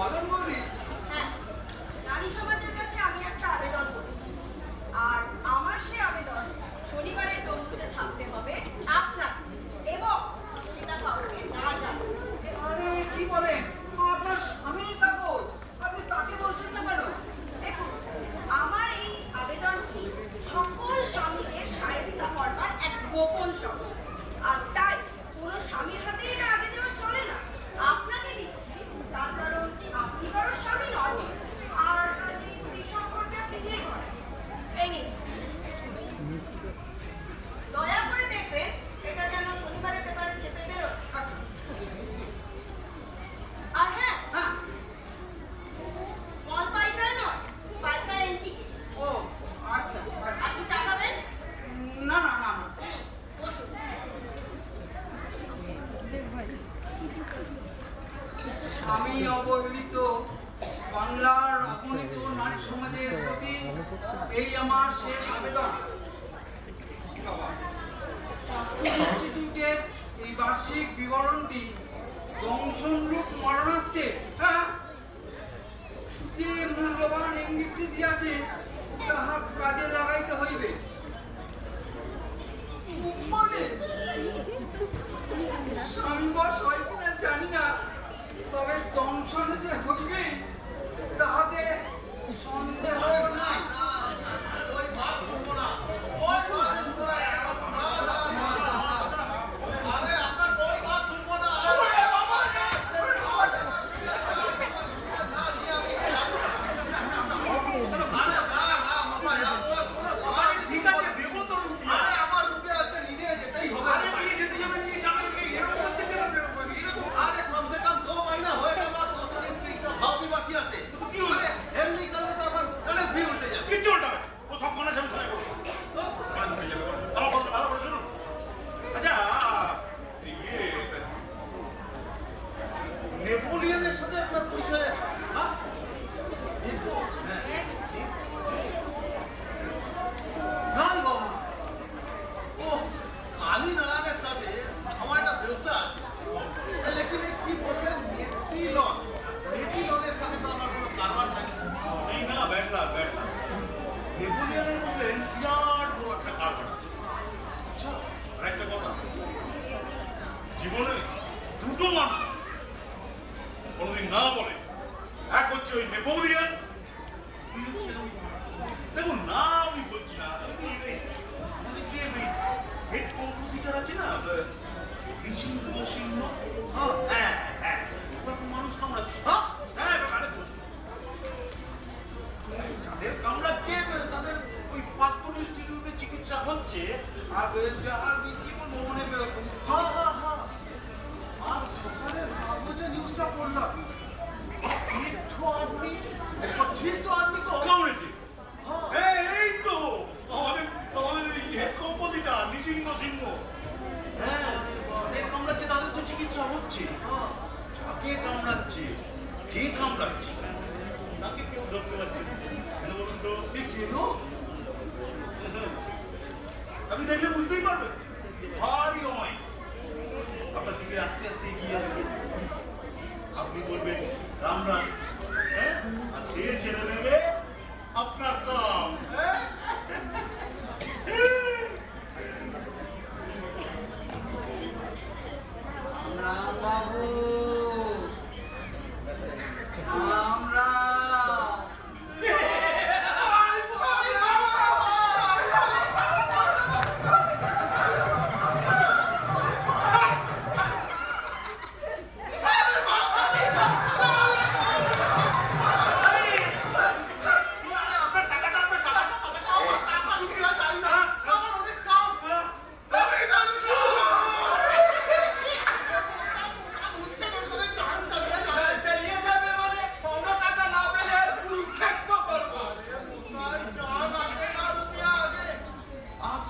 বাদন বৌদি। হ্যাঁ, নারী সমাজের কাছে আমি একটা আবেদন করেছি, আর আমার সে আবেদন শনিবারের তন্তুতে ছাপতে হবে আপনার, এবং সেটা কাউকে না জানো। আরে কি বলেন, আপনার স্বামীর কাগজ, আপনি তাকে বলছেন না কেন? দেখুন, আমার এই আবেদনটি সকল স্বামীদের শায়েস্তা করবার এক গোপন শব্দ, আর তাই কোনো স্বামীর হাতে এটা আগে দেওয়া চলে না। আপনাকে দিচ্ছি, তার কারণ আপনি কারো স্বামী নন, আর কাজে স্ত্রী সম্পর্কে আপনি বিয়ে করেন। এই নিন, দয়া করে দেখবেন এটা যেন শনিবারের পেপারে ছেপে বেরোয়। আচ্ছা। আর হ্যাঁ, হ্যাঁ। স্মল পাইকার নয়, পাইকার এন্টিকে। ও আচ্ছা আচ্ছা। আপনি চা খাবেন? না না না না। বসুন। স্বামী অবহেলিত বাংলার অগণিত নারী সমাজের প্রতি এই আমার শেষ আবেদন। ইনস্টিটিউটের এই বার্ষিক বিবরণটি দংশনরূপ মরণাস্ত্রে, হ্যাঁ, যে মূল্যবান ইঙ্গিতটি দিয়াছে তাহা কাজে লাগাইতে হইবে। মানে স্বামী বস হয় কিনা জানি না, তবে দংশনে যে হইবে তাহাতে সন্দেহ নাই। নেপোলিয়নের সাথে আপনার পরিচয় আছে? না বাবা, ও কালীনারায়ণের সাথে আমার একটা ব্যবসা আছে। লেকিন কি বললেন, নেপোলিয়নের সাথে তো আমার কোনো কারবার নাই। এই না, ব্যাটলা ব্যাটলা নেপোলিয়নের বললেন বিরাট বড় একটা কারবার আছে। আর একটা কথা, জীবনে দুটো মানুষ কোনোদিন না বলে, এক হচ্ছে ওই নেপোলিয়ন, দুই হচ্ছে আমি। দেখুন না, আমি বলছি না, আমাদের যে হেড কম্পোজিটর আছে না, নৃসিংহ সিংহ, হ্যাঁ হ্যাঁ, মানুষ কামড়াচ্ছে। হ্যাঁ ব্যাপারে যাদের কামড়াচ্ছে তাদের ওই পাঁচতন ইনস্টিটিউটে চিকিৎসা হচ্ছে। আর কি বলবো, মানে আর সকালে কাগজে নিউজটা পড়লাম, আপনি 25 আদমি কামড়েছে। এই তো আমাদের হেড কম্পোজিটর নৃসিংহ সিংহ। হ্যাঁ, যাদের কামড়াচ্ছে তাদের তো চিকিৎসা হচ্ছে। যাকে কামড়াচ্ছে, যে কামড়াচ্ছে তাকে কেউ ধরতে পারছে না। কেন বলুন তো? কেন? আপনি দেখলে বুঝতেই পারবেন, ভারী অমায়িক আপনার দিকে আস্তে আস্তে এগিয়ে আসবে। আপনি বলবেন রাম রাম, হ্যাঁ, আর সে ছেড়ে দেবে আপনার কাম। রাম বাবু, রাম রাম।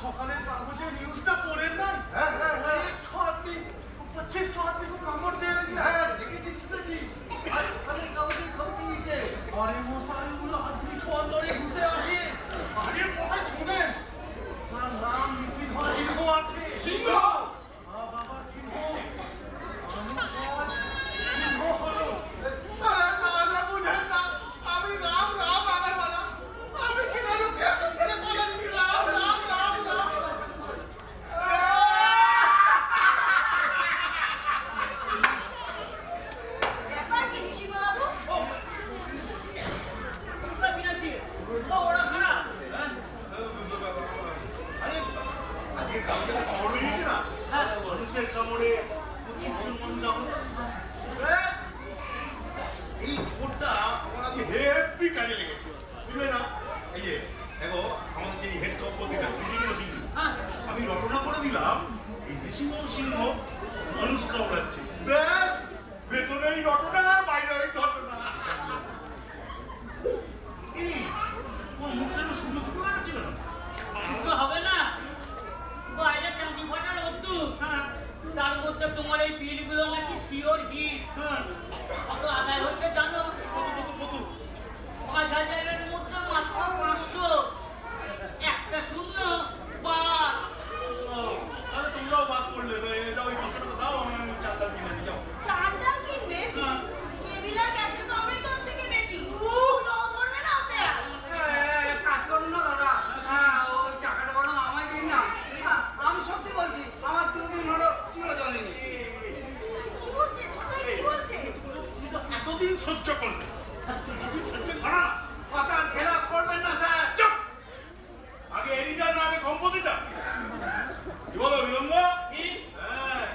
সকালের কাগজে নিউজটা পড়েন নাই? আপনি 25 আদমি কামড় দিয়ে দেখেছি, শুনেছি। আর সকালের কাগজে খবর নিয়েছে, আরে মশাই গুলো আদমি ছন্দরে ঘুরতে আসে। আরে মশাই শুনেন, তার নাম নিশিত সিংহ আছে। সিংহ? বাবা সিংহ, মানুষ সিংহ হলো। এই খবরটা আমার আগে হেভি কাজে লেগেছে, বুঝলে না? এই যে দেখো আমাদের যে হেড কম্পোজিটার নৃসিংহ সিংহ, আমি রটনা করে দিলাম এই নৃসিংহ সিংহ মানুষ কামড়াচ্ছে, ব্যাস ভেতরে এই রটনা, বাইরে ওই ঘটনা। এই তোমার মুখটা শুকনো শুকনো লাগাচ্ছিল না? হবে না, বাইরে চাঁদি ফাটার রোদ্দুর, তার মধ্যে তোমার এই বিলগুলো নাকি শিওর হিট। কত আদায় হচ্ছে জানো? কত কত কত? 5000-এর মধ্যে মাত্র 500। একটা শূন্য বাদ। তাহলে তোমরাও বাদ করলে, এটা ওই 500 টাকা দাও, আমি চাল ডাল কিনে নিয়ে যাও। চাল ডাল কিনবে? হ্যাঁ। কেবিল আর গ্যাসের দামই তো ওর থেকে বেশি। নাও ধরবে না ওতে আজ। কাজ করুন না দাদা, ওই টাকাটা বরং আমায় দিন না। আমি সত্যি বলছি, আমার 2 দিন হলো চুলো জ্বলেনি। কি বলছে ছোট, কি বলছে? তুমি তো এতদিন সহ্য করলে, তুই যদি সহ্য করো না, কথার খেলাপ করবেন না স্যার। চুপ! আগে এডিটর না আগে কম্পোজিটর? কি বলো বিলম্ব? কি? হ্যাঁ।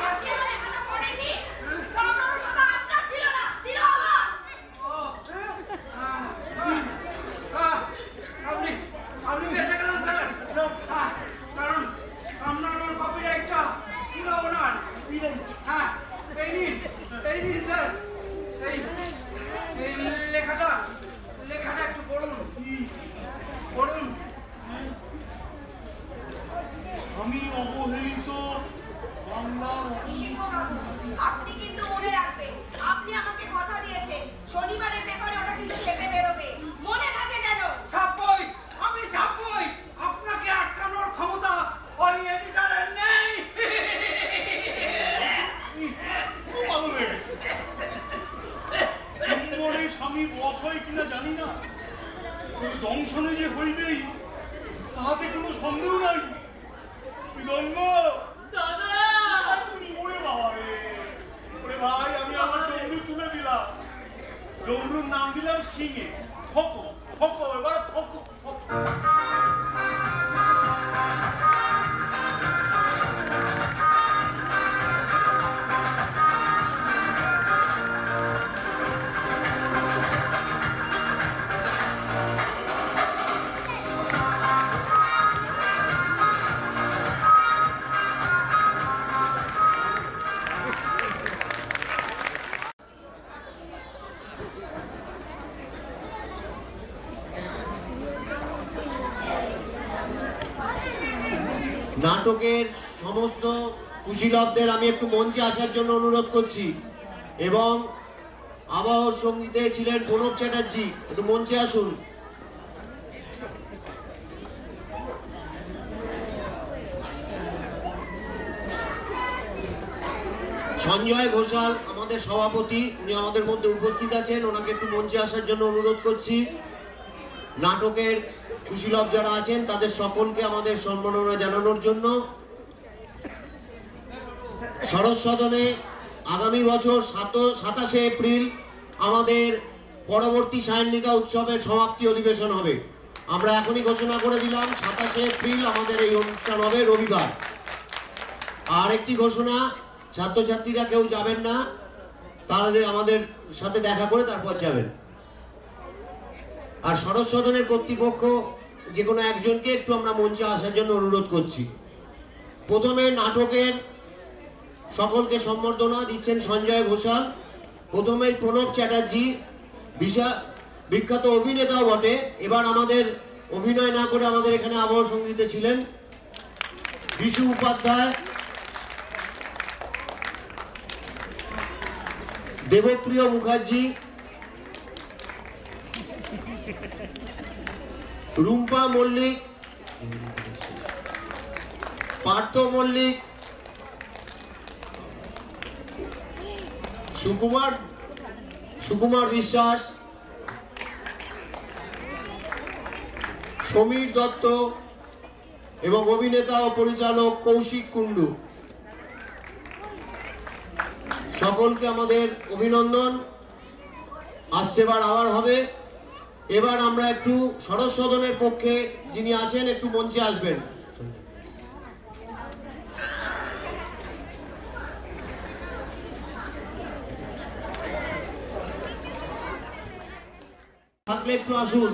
একেবারে এখানে পড়েননি? কামড়ানোর কথা আপনার ছিল না, ছিল আমার। আপনি আপনি বেঁচে গেলেন স্যার। কারণ আপনার কপিরাইটটা ছিল ওনার। হ্যাঁ, এই নিন স্যার, এই লেখাটা একটু পড়ুন। পড়ুন। আমি অবহেলিত বাংলার সিংহবাবু, আপনি কিন্তু মনে রাখবেন, আপনি আমাকে কথা দিয়েছেন শনিবারের পেপারে ওটা কিন্তু ছেপে বেরোবে, মনে থাকে যেন। ছাপবই, আমি ছাপবই। আপনাকে আটকানোর ক্ষমতা ওই এডিটরের নেই। খুব পাগল হয়ে গেছে। নম্বরে স্বামী বস হয় কিনা জানি না, তবে দংশনে যে হইবেই তাহাতে কোনো সন্দেহ নাই। বিলম্ব দাদা! তুমি ওরে বাবা রে, ওরে ভাই, আমি আমার ডমরু তুলে দিলাম। ডমরুর নাম দিলাম সিংহে। ফকো ফকো, এবার ফকো ফকো। নাটকের সমস্ত কুশীলবদের আমি একটু মঞ্চে আসার জন্য অনুরোধ করছি, এবং আবহ সঙ্গীতে ছিলেন প্রণব চ্যাটার্জি, একটু মঞ্চে আসুন। সঞ্জয় ঘোষাল আমাদের সভাপতি, উনি আমাদের মধ্যে উপস্থিত আছেন, ওনাকে একটু মঞ্চে আসার জন্য অনুরোধ করছি। নাটকের কুশীলব যারা আছেন তাদের সকলকে আমাদের সম্মাননা জানানোর জন্য। শরৎ সদনে আগামী বছর 27শে এপ্রিল আমাদের পরবর্তী সায়নিকা উৎসবের সমাপ্তি অধিবেশন হবে। আমরা এখনই ঘোষণা করে দিলাম 27শে এপ্রিল আমাদের এই অনুষ্ঠান হবে রবিবার। আর একটি ঘোষণা, ছাত্রছাত্রীরা কেউ যাবেন না, তারা আমাদের সাথে দেখা করে তারপর যাবেন। আর শরৎ সদনের কর্তৃপক্ষ যে কোনো একজনকে একটু আমরা মঞ্চে আসার জন্য অনুরোধ করছি। প্রথমে নাটকের সকলকে সম্বর্ধনা দিচ্ছেন সঞ্জয় ঘোষাল। প্রথমেই প্রণব চ্যাটার্জি, বিখ্যাত অভিনেতাও বটে, এবার আমাদের অভিনয় না করে আমাদের এখানে আবহ সঙ্গীতে ছিলেন। বিশু উপাধ্যায়, দেবপ্রিয় মুখার্জি, রুম্পা মল্লিক, পার্থ মল্লিক, সুকুমার বিশ্বাস, সমীর দত্ত এবং অভিনেতা ও পরিচালক কৌশিক কুণ্ডু। সকলকে আমাদের অভিনন্দন। আসছেবার আবার হবে। এবার আমরা একটু সরস সদনের পক্ষে যিনি আছেন একটু মঞ্চে আসবেন। থাকলে একটু আসুন।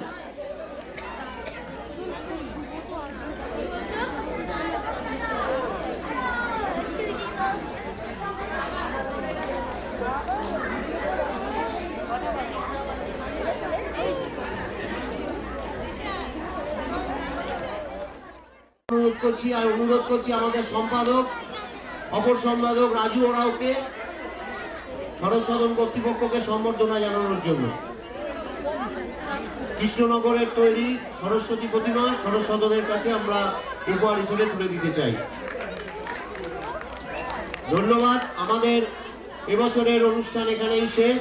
অনুরোধ করছি আমাদের সম্পাদক অপর সম্পাদক রাজু ওরাওকে সরস সদন কর্তৃপক্ষকে সম্বর্ধনা জানানোর জন্য। কৃষ্ণনগরের তৈরি সরস্বতী প্রতিমা সরস সদনের কাছে আমরা উপহার হিসেবে তুলে দিতে চাই। ধন্যবাদ। আমাদের এবছরের অনুষ্ঠান এখানেই শেষ।